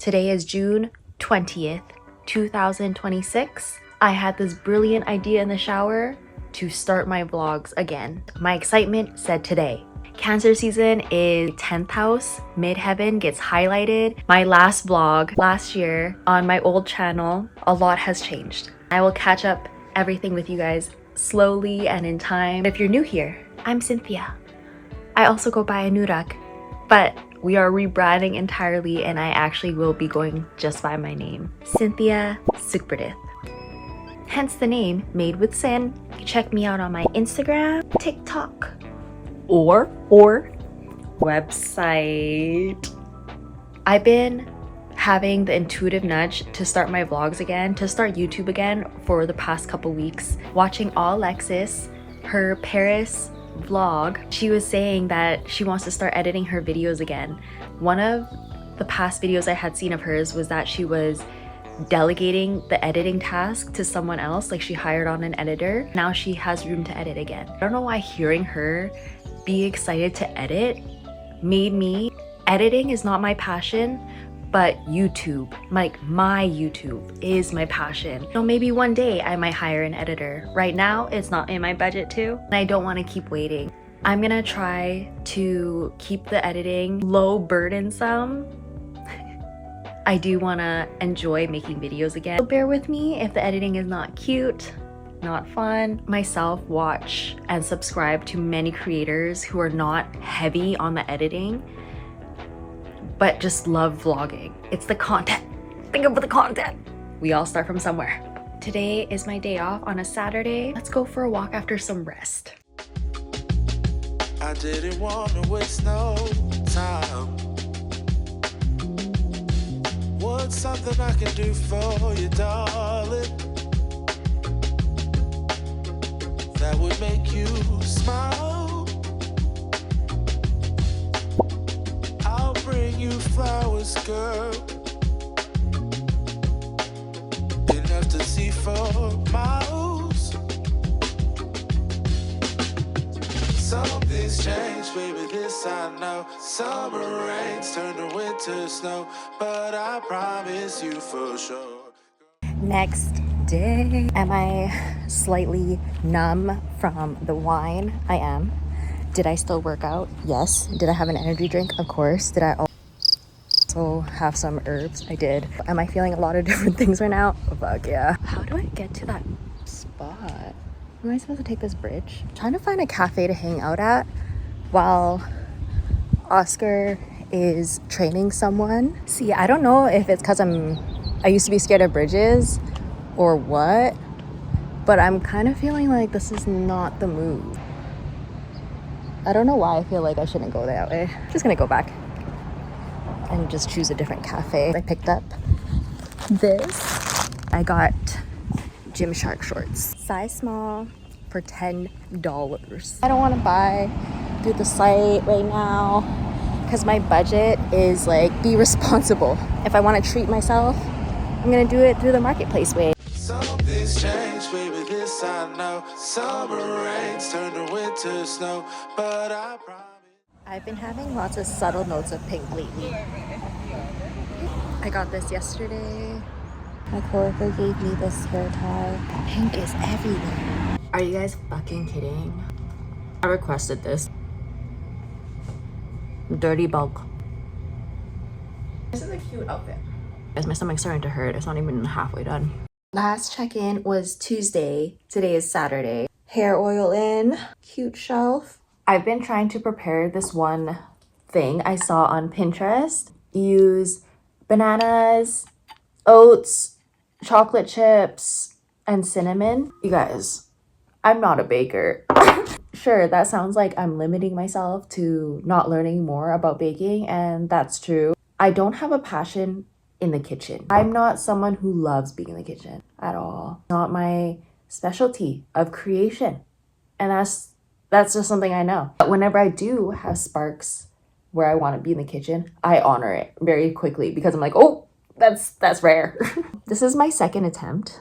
Today is June 20th, 2026. I had this brilliant idea in the shower to start my vlogs again. My excitement said today. Cancer season is 10th house, midheaven gets highlighted. My last vlog last year on my old channel, a lot has changed. I will catch up everything with you guys slowly and in time. If you're new here, I'm Cynthia. I also go by ANOURUK, but we are rebranding entirely and I actually will be going just by my name, Cynthia Sukpradith. Hence the name Made with Sin. Check me out on my Instagram, TikTok, or website. I've been having the intuitive nudge to start my vlogs again, to start YouTube again for the past couple weeks. Watching Alexis, her Paris vlog, she was saying that she wants to start editing her videos again. One of the past videos I had seen of hers was that she was delegating the editing task to someone else, like she hired on an editor. Now she has room to edit again. I don't know why hearing her be excited to edit made me, editing is not my passion, but YouTube, like my YouTube is my passion. So maybe one day I might hire an editor. Right now, it's not in my budget too, and I don't want to keep waiting. I'm gonna try to keep the editing low burdensome. I do want to enjoy making videos again. So bear with me if the editing is not cute, not fun. Myself watch and subscribe to many creators who are not heavy on the editing, but just love vlogging. It's the content. Think about the content. We all start from somewhere. Today is my day off on a Saturday. Let's go for a walk after some rest. I didn't want to waste no time. What's something I can do for you, darling, that would make you smile? I'll bring you flowers, girl, enough to see for miles. Something's changed, baby, this I know. Summer rains turn to winter snow, but I promise you for sure. Next day. Am I slightly numb from the wine? I am. Did I still work out? Yes. Did I have an energy drink? Of course. Did I also have some herbs? I did. Am I feeling a lot of different things right now? Oh, fuck yeah. How do I get to that spot? Am I supposed to take this bridge? I'm trying to find a cafe to hang out at while Oscar is training someone. See, I don't know if it's because I used to be scared of bridges or what, but I'm kind of feeling like this is not the move. I don't know why I feel like I shouldn't go that way. I'm just gonna go back and just choose a different cafe. I picked up this. I got Gymshark shorts, size small, for $10. I don't want to buy through the site right now because my budget is like, be responsible. If I want to treat myself, I'm gonna do it through the marketplace way. Something's changed, baby, this I know. Summer rains turn to winter snow, but I promise. I've been having lots of subtle notes of pink lately. I got this yesterday. My coworker gave me this hair tie. Pink is everywhere. Are you guys fucking kidding? I requested this. Dirty bulk. This is a cute outfit. Guys, my stomach's starting to hurt. It's not even halfway done. Last check-in was Tuesday. Today is Saturday. Hair oil in. Cute shelf. I've been trying to prepare this one thing I saw on Pinterest. Use bananas, oats, chocolate chips, and cinnamon. You guys, I'm not a baker. Sure, that sounds like I'm limiting myself to not learning more about baking, and that's true. I don't have a passion in the kitchen. I'm not someone who loves being in the kitchen at all. Not my specialty of creation. And that's just something I know. But whenever I do have sparks where I want to be in the kitchen, I honor it very quickly because I'm like, oh, that's rare. This is my second attempt.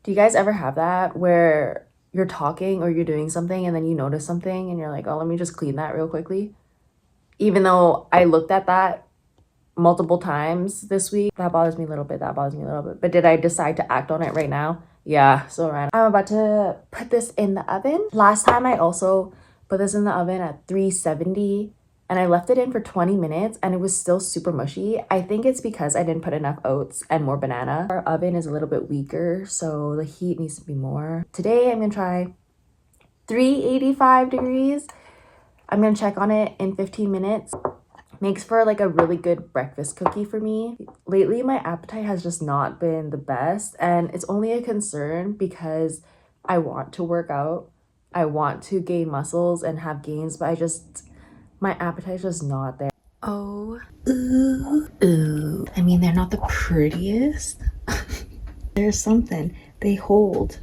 Do you guys ever have that where you're talking or you're doing something and then you notice something and you're like, oh, let me just clean that real quickly? Even though I looked at that multiple times this week. That bothers me a little bit. That bothers me a little bit. But did I decide to act on it right now? Yeah, so random. I'm about to put this in the oven. Last time I also put this in the oven at 370 and I left it in for 20 minutes and it was still super mushy. I think it's because I didn't put enough oats and more banana. Our oven is a little bit weaker, so the heat needs to be more. Today I'm gonna try 385 degrees. I'm gonna check on it in 15 minutes. Makes for like a really good breakfast cookie for me. Lately, my appetite has just not been the best, and it's only a concern because I want to work out. I want to gain muscles and have gains, but my appetite's just not there. Oh, ooh, ooh. I mean, they're not the prettiest. There's something. They hold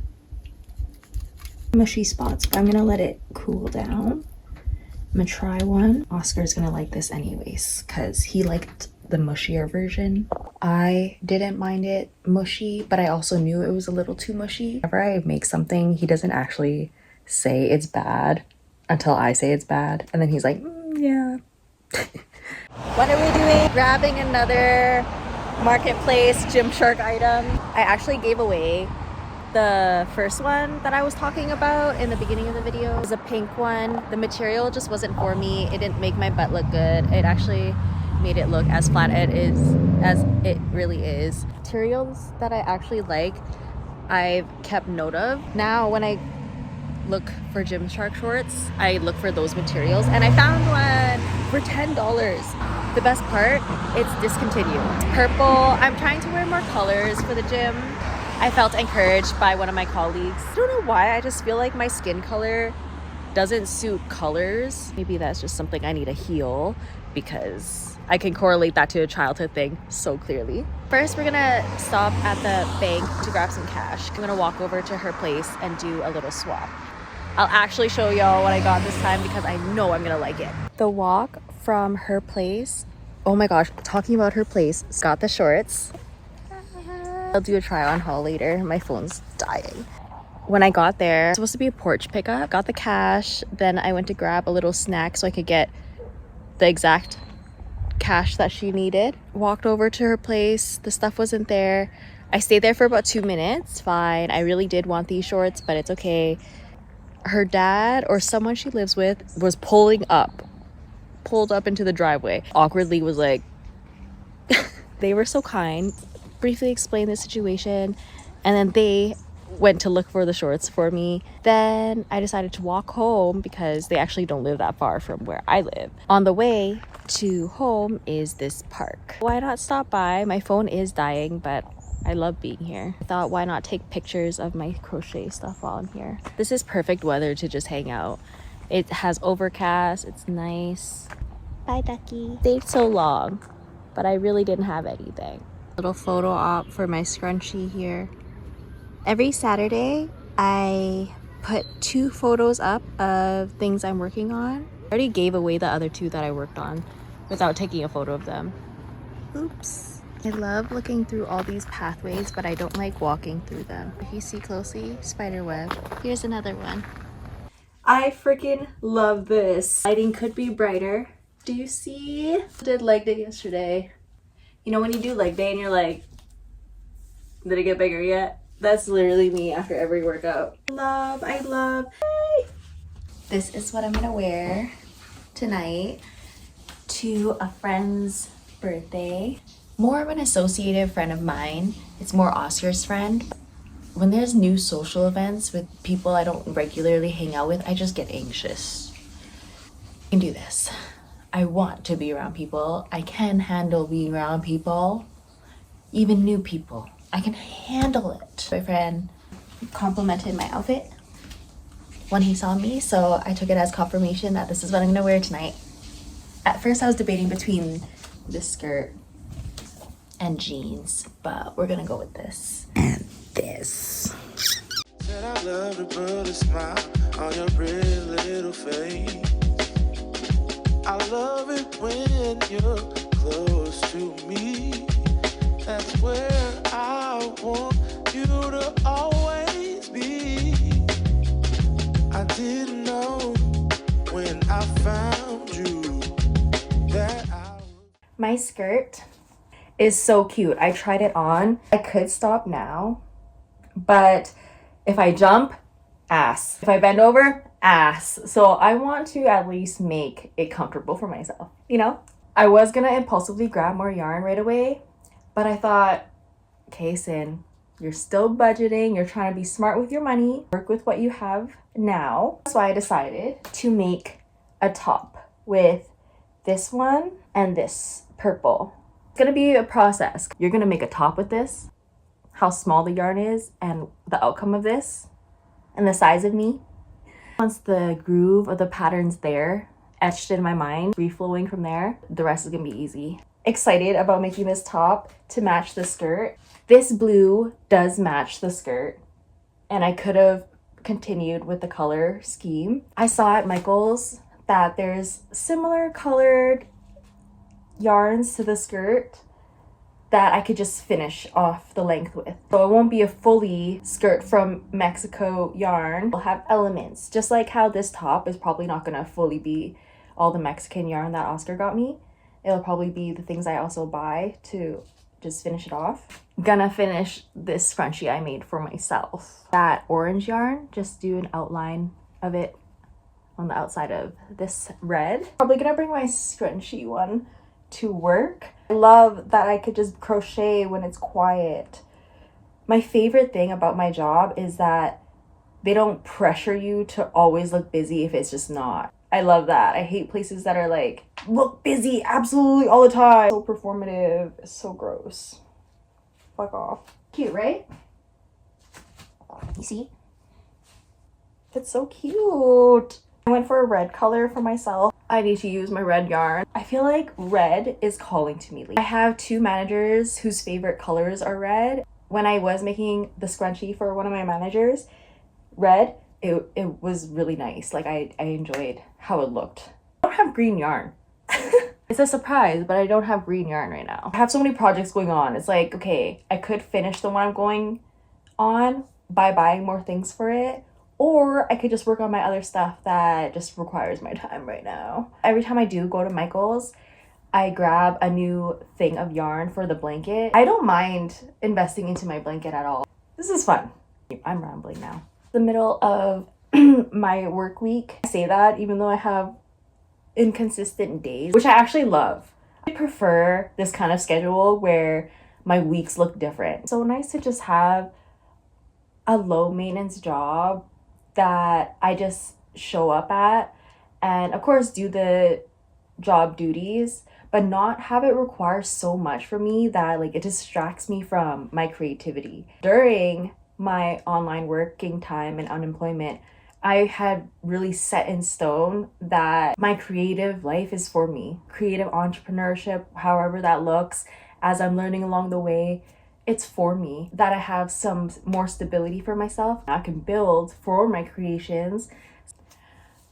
mushy spots, but I'm gonna let it cool down. I'm gonna try one. Oscar's gonna like this anyways because he liked the mushier version. I didn't mind it mushy, but I also knew it was a little too mushy. Whenever I make something, he doesn't actually say it's bad until I say it's bad. And then he's like, yeah. What are we doing? Grabbing another marketplace Gymshark item. I actually gave away the first one that I was talking about in the beginning of the video. It was a pink one. The material just wasn't for me. It didn't make my butt look good. It actually made it look as flat as it really is. Materials that I actually like, I've kept note of. Now when I look for Gymshark shorts, I look for those materials, and I found one for $10. The best part, it's discontinued. It's purple. I'm trying to wear more colors for the gym. I felt encouraged by one of my colleagues. I don't know why, I just feel like my skin color doesn't suit colors. Maybe that's just something I need to heal because I can correlate that to a childhood thing so clearly. First, we're gonna stop at the bank to grab some cash. I'm gonna walk over to her place and do a little swap. I'll actually show y'all what I got this time because I know I'm gonna like it. The walk from her place, oh my gosh, talking about her place, got the shorts. I'll do a try on haul later. My phone's dying. When I got there, it was supposed to be a porch pickup. Got the cash, then I went to grab a little snack so I could get the exact cash that she needed. Walked over to her place. The stuff wasn't there. I stayed there for about 2 minutes. Fine. I really did want these shorts, but it's okay. Her dad or someone she lives with was pulled up into the driveway. Awkwardly was like, they were so kind. Briefly explained the situation, and then they went to look for the shorts for me. Then I decided to walk home because they actually don't live that far from where I live. On the way to home is this park. Why not stop by? My phone is dying, but I love being here. I thought, why not take pictures of my crochet stuff while I'm here? This is perfect weather to just hang out. It has overcast, it's nice. Bye, ducky. Stayed so long, but I really didn't have anything. Little photo op for my scrunchie here. Every Saturday, I put 2 photos up of things I'm working on. I already gave away the other 2 that I worked on without taking a photo of them. Oops. I love looking through all these pathways, but I don't like walking through them. If you see closely, spider web. Here's another one. I freaking love this. Lighting could be brighter. Do you see? I did leg day yesterday. You know when you do leg day and you're like, did it get bigger yet? That's literally me after every workout. I love. Hey. This is what I'm gonna wear tonight to a friend's birthday. More of an associative friend of mine. It's more Oscar's friend. When there's new social events with people I don't regularly hang out with, I just get anxious. I can do this. I want to be around people. I can handle being around people, even new people. I can handle it. My friend complimented my outfit when he saw me, so I took it as confirmation that this is what I'm gonna wear tonight. At first I was debating between this skirt and jeans, but we're gonna go with this and this. Said I love to put a smile on your pretty little face. I love it when you're close to me. That's where I want you to always be. I didn't know when I found you that I My skirt is so cute. I tried it on. I could stop now, but if I jump, ass. If I bend over, ass. So I want to at least make it comfortable for myself, you know? I was gonna impulsively grab more yarn right away, but I thought, okay, Sin, you're still budgeting, you're trying to be smart with your money, work with what you have now. So I decided to make a top with this one and this purple. It's gonna be a process. You're gonna make a top with this, how small the yarn is, and the outcome of this, and the size of me. Once the groove of the pattern's there, etched in my mind, free flowing from there, the rest is gonna be easy. Excited about making this top to match the skirt. This blue does match the skirt, and I could have continued with the color scheme. I saw at Michael's that there's similar colored yarns to the skirt that I could just finish off the length with. So it won't be a fully skirt from Mexico yarn. It'll have elements, just like how this top is probably not gonna fully be all the Mexican yarn that Oscar got me. It'll probably be the things I also buy to just finish it off. I'm gonna finish this scrunchie I made for myself. That orange yarn, just do an outline of it on the outside of this red. Probably gonna bring my scrunchie one to work. I love that I could just crochet when it's quiet. My favorite thing about my job is that they don't pressure you to always look busy if it's just not. I love that. I hate places that are like, look busy absolutely all the time. So performative. It's so gross. Fuck off. Cute, right? You see? It's so cute. I went for a red color for myself. I need to use my red yarn. I feel like red is calling to me lately. I have two managers whose favorite colors are red. When I was making the scrunchie for one of my managers, red, it was really nice. Like I enjoyed how it looked. I don't have green yarn. It's a surprise, but I don't have green yarn right now. I have so many projects going on. It's like, okay, I could finish the one I'm going on by buying more things for it, or I could just work on my other stuff that just requires my time right now. Every time I do go to Michael's, I grab a new thing of yarn for the blanket. I don't mind investing into my blanket at all. This is fun. I'm rambling now. The middle of my work week. I say that even though I have inconsistent days, which I actually love. I prefer this kind of schedule where my weeks look different. So nice to just have a low maintenance job that I just show up at and of course do the job duties, but not have it require so much for me that like it distracts me from my creativity. During my online working time and unemployment, I had really set in stone that my creative life is for me. Creative entrepreneurship, however that looks, as I'm learning along the way, it's for me. That I have some more stability for myself. I can build for my creations.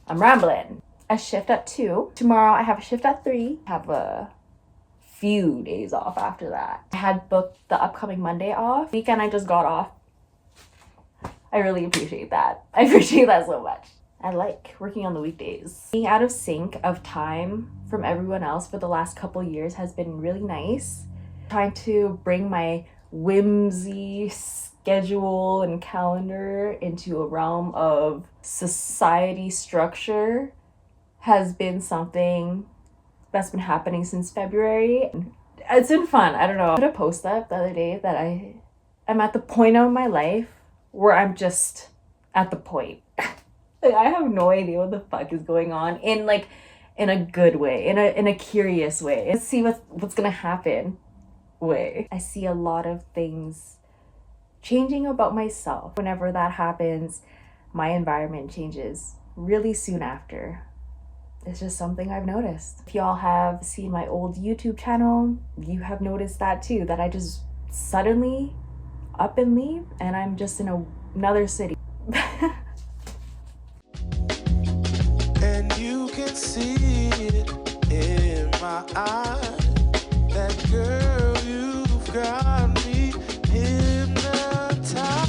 I'm rambling. A shift at 2. Tomorrow I have a shift at 3. I have a few days off after that. I had booked the upcoming Monday off. Weekend I just got off. I really appreciate that. I appreciate that so much. I like working on the weekdays. Being out of sync of time from everyone else for the last couple years has been really nice. Trying to bring my whimsy schedule and calendar into a realm of society structure has been something that's been happening since February. It's been fun. I don't know. I put a post up the other day that I'm at the point of my life where I'm just at the point. Like, I have no idea what the fuck is going on in a good way, in a curious way. Let's see what's gonna happen way. I see a lot of things changing about myself. Whenever that happens, my environment changes really soon after. It's just something I've noticed. If y'all have seen my old YouTube channel, you have noticed that too, that I just suddenly up and leave and I'm just in another city. And you can see it in my eyes. That girl, you've got me hypnotized.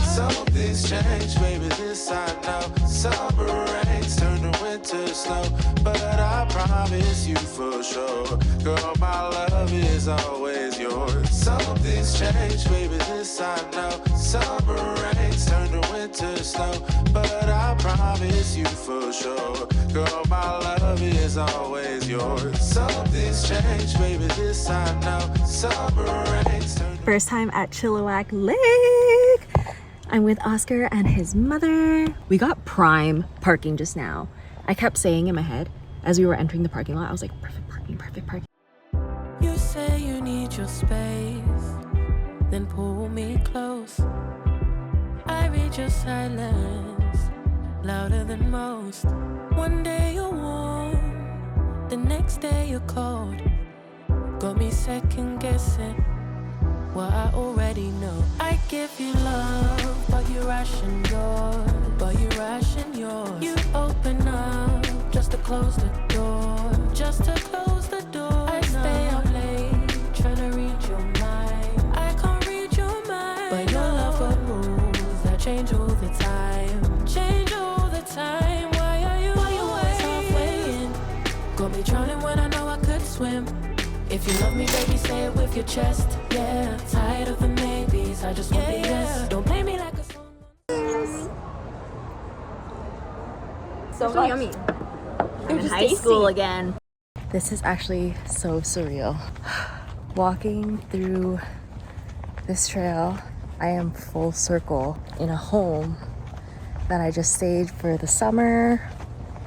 Something's changed, baby, this I know. Summer rains turn to winter snow, but I I promise you for sure, girl, my love is always yours. Some things change, baby, this I know. Summer rains turn to winter snow, but I promise you for sure, girl, my love is always yours. Some things change, baby, this I know. Summer rains turn. First time at Chilliwack Lake. I'm with Oscar and his mother. We got prime parking just now. I kept saying in my head as we were entering the parking lot, I was like, perfect parking, perfect parking. You say you need your space, then pull me close. I read your silence, louder than most. One day you're warm, the next day you're cold. Got me second guessing what I already know. I give you love, but you ration yours. You open up just to close the door. Just to close the door. I stay up late, trying to read your mind. I can't read your mind, but your love got rules that change all the time. Change all the time. Why are you always halfway in? Got me drowning when I know I could swim. If you love me, baby, say it with your chest. Yeah, tired of the maybes, I just want the yes. Don't play me like a song. So yummy. They're just High tasty. school again. This is actually so surreal. Walking through this trail, I am full circle in a home that I just stayed for the summer,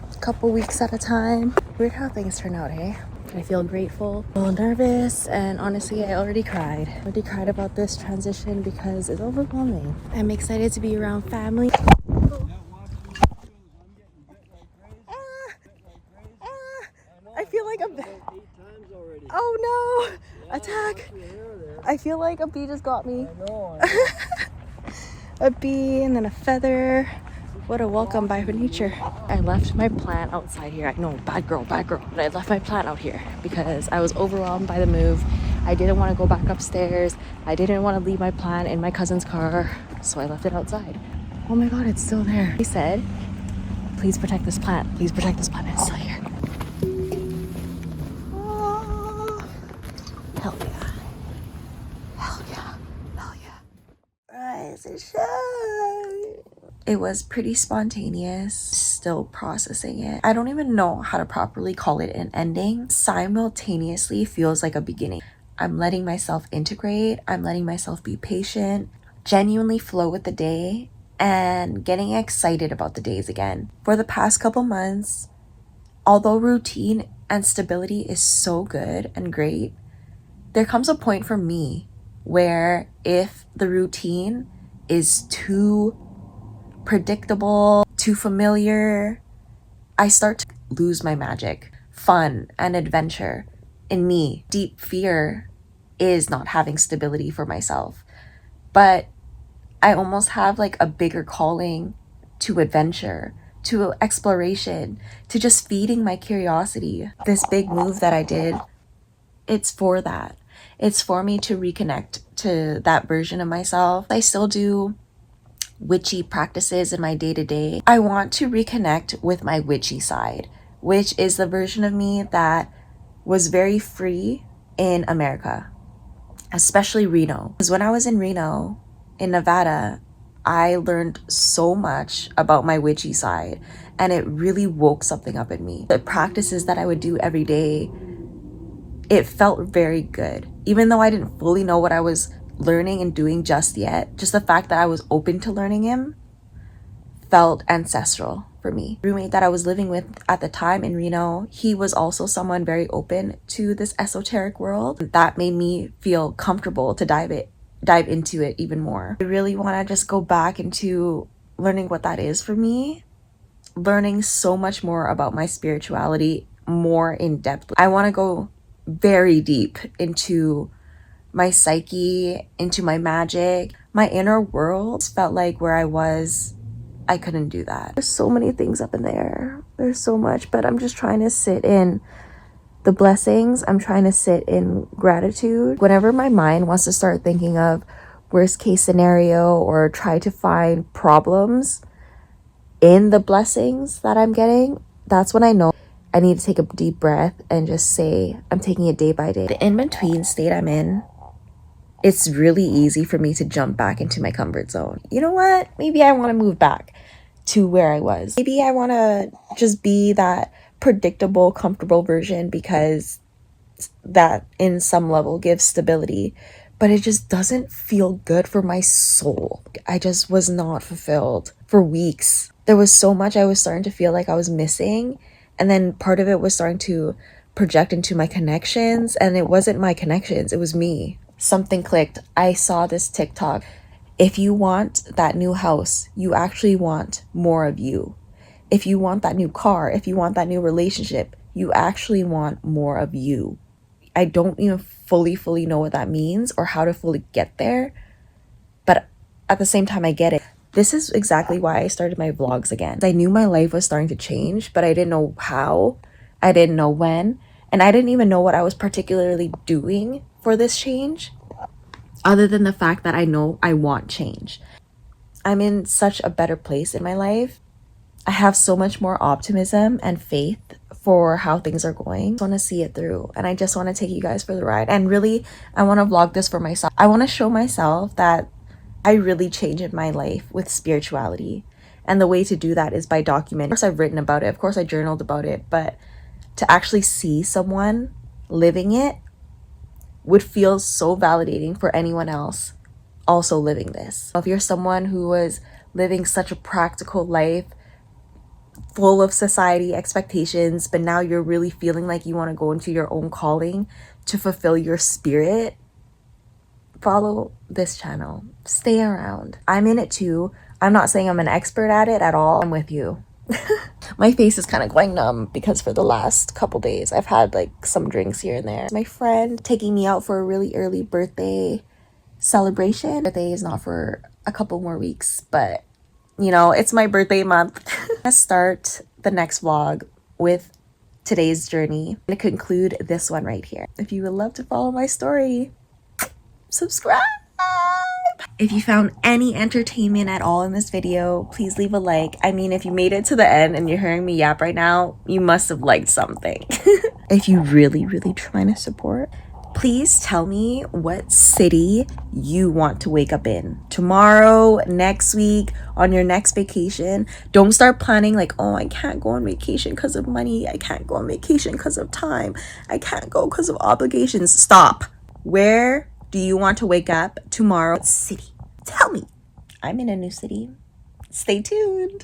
a couple weeks at a time. Weird how things turn out, hey? I feel grateful, a little nervous, and honestly, I already cried. I already cried about this transition because it's overwhelming. I'm excited to be around family. I feel like oh no! Attack! I feel like a bee just got me. A bee and then a feather. What a welcome by nature. I left my plant outside here. I know, bad girl. But I left my plant out here because I was overwhelmed by the move. I didn't want to go back upstairs. I didn't want to leave my plant in my cousin's car. So I left it outside. Oh my God, it's still there. He said, please protect this plant. Please protect this plant. It's still here. Oh, hell yeah. Hell yeah. Hell yeah. Rise and shine. It was pretty spontaneous, still processing it. I don't even know how to properly call it an ending. Simultaneously feels like a beginning. I'm letting myself integrate. I'm letting myself be patient, genuinely flow with the day, and getting excited about the days again. For the past couple months, although routine and stability is so good and great, there comes a point for me where if the routine is too predictable, too familiar, I start to lose my magic, fun, and adventure in me. Deep fear is not having stability for myself, but I almost have like a bigger calling to adventure, to exploration, to just feeding my curiosity. This big move that I did, it's for that. It's for me to reconnect to that version of myself. I still do witchy practices in my day-to-day. I want to reconnect with my witchy side, which is the version of me that was very free in America, especially Reno. Because when I was in Reno, in Nevada, I learned so much about my witchy side, and it really woke something up in me. The practices that I would do every day, it felt very good. Even though I didn't fully know what I was learning and doing just yet, just the fact that I was open to learning him felt ancestral for me. The roommate that I was living with at the time in Reno, he was also someone very open to this esoteric world. That made me feel comfortable to dive into it even more. I really want to just go back into learning what that is for me, learning so much more about my spirituality more in depth. I want to go very deep into my psyche, into my magic, my inner world. Felt like where I was, I couldn't do that. There's so many things up in there. There's so much, but I'm just trying to sit in the blessings. I'm trying to sit in gratitude. Whenever my mind wants to start thinking of worst case scenario or try to find problems in the blessings that I'm getting, that's when I know I need to take a deep breath and just say, I'm taking it day by day. The in-between state I'm in, it's really easy for me to jump back into my comfort zone. You know what? Maybe I want to move back to where I was. Maybe I want to just be that predictable, comfortable version because that in some level gives stability, but it just doesn't feel good for my soul. I just was not fulfilled for weeks. There was so much I was starting to feel like I was missing, and then part of it was starting to project into my connections, and it wasn't my connections, it was me. Something clicked. I saw this TikTok. If you want that new house, you actually want more of you. If you want that new car, if you want that new relationship, you actually want more of you. I don't even fully know what that means or how to fully get there, but at the same time I get it. This is exactly why I started my vlogs again. I knew my life was starting to change, but I didn't know how, I didn't know when, and I didn't even know what I was particularly doing for this change, other than the fact that I know I want change. I'm in such a better place in my life. I have so much more optimism and faith for how things are going. I just want to see it through, and I just want to take you guys for the ride. And really, I want to vlog this for myself. I want to show myself that I really changed in my life with spirituality, and the way to do that is by documenting. Of course I've written about it, of course I journaled about it, but to actually see someone living it would feel so validating for anyone else also living this. If you're someone who was living such a practical life full of society expectations, but now you're really feeling like you want to go into your own calling to fulfill your spirit, follow this channel. Stay around. I'm in it too. I'm not saying I'm an expert at it at all. I'm with you. My face is kind of going numb because for the last couple days I've had like some drinks here and there. My friend taking me out for a really early birthday celebration. Birthday is not for a couple more weeks, but you know, it's my birthday month. Let's start the next vlog with today's journey. I'm gonna conclude this one right here. If you would love to follow my story, subscribe. If you found any entertainment at all in this video, please leave a like. I mean, if you made it to the end and you're hearing me yap right now, you must have liked something. If you really trying to support, please tell me what city you want to wake up in. Tomorrow, next week, on your next vacation. Don't start planning like, oh, I can't go on vacation because of money. I can't go on vacation because of time. I can't go because of obligations. Stop. Where do you want to wake up tomorrow? What city? Tell me. I'm in a new city. Stay tuned.